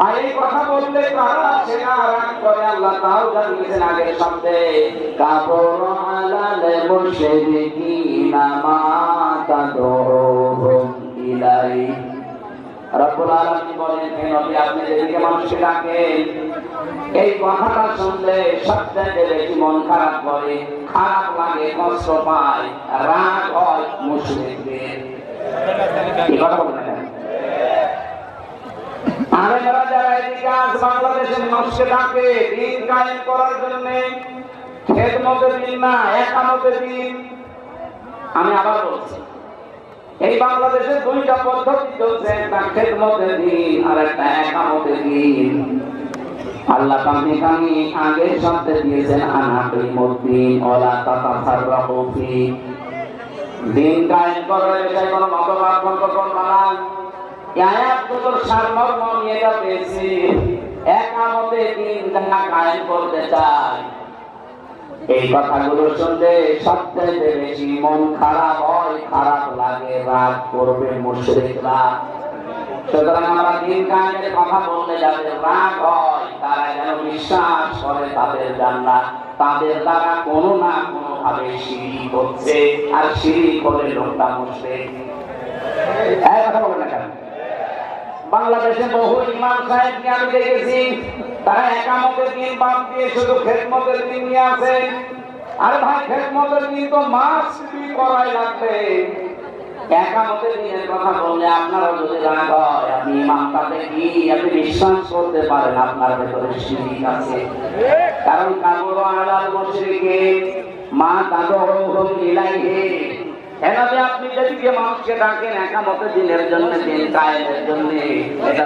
আর এই কথা বলতে কারা সেনা রাগ করে আল্লাহ তাও জানিয়েছেন আগের শব্দে কাবর আলাল মুশরিকিনা মা তাদরুহুম ইলাই। রব্বুল আলামিন বলেন, হে নবী, আপনি যেদিকে মানুষকে ডাকেন এই কথাটা শুনলে সবচেয়ে বেশি মন খারাপ করে, খারাপ লাগে, কষ্ট পায়, রাগ হয় মুশরিকদের। কি কথা বলেন? আলেমরা যারা এদিকে আজ বাংলাদেশের মানুষকে ডাকে দিন কায়েম করার জন্য, খেদমতে দিন না, একামতে দিন। আমি আবার বলছি, এই বাংলাদেশে দুইটা পদ্ধতি চলছে, একটা খেদমতে দিন আর একটা একামতে দিন। আল্লাহ পাক এখানে আগের শব্দে দিয়েছেন আনাকিমুদ্দিন ওয়ালা তাতাফাররাকু ফি। দিন কায়েম করার বিষয়ে কোনো মতপার্থক্য করবে না। আয়াতগুলোর সারমর্ম নিয়ে যা পেয়েছি, একামতে দিন যারা কায়েম করতে চায় এই কথাগুলো শুনলে সবচেয়ে বেশি মন খারাপ হয়, খারাপ লাগে, রাগ করবে মুশরিকরা। সুতরাং আমরা দিন কায়েমের কথা বললে যাদের রাগ হয় তারা যেন বিশ্বাস করে তাদের জান্নাত, তাদের দ্বারা কোনো না কোনো ভাবে শিরক হচ্ছে, আর শিরক হলে লোকটা মুশরিক। এই কথা বলেন না কেন? বাংলাদেশে বহু ইমাম সাহেবকে আমি দেখেছি, তারা একামতের দিন বাদ দিয়ে শুধু খেদমতের দিন নিয়ে আসে। আরে ভাই, খেদমতের দিন তো মাস করাই লাগবে। একামতের দিনের কথা বললে আপনারও যদি রাগ হয়, আপনি ইমামটাতে কি আপনি বিশ্বাস করতে পারেন আপনার ভেতরে শিরক আছে। কারণ কাবর আলাল মুশরিকিন মা তাদউহুম ইলাইহি। এভাবে আপনি যেদিকে মানুষকে ডাকেন একামতের দিনের জন্য, দিন কায়েমের জন্য, এটা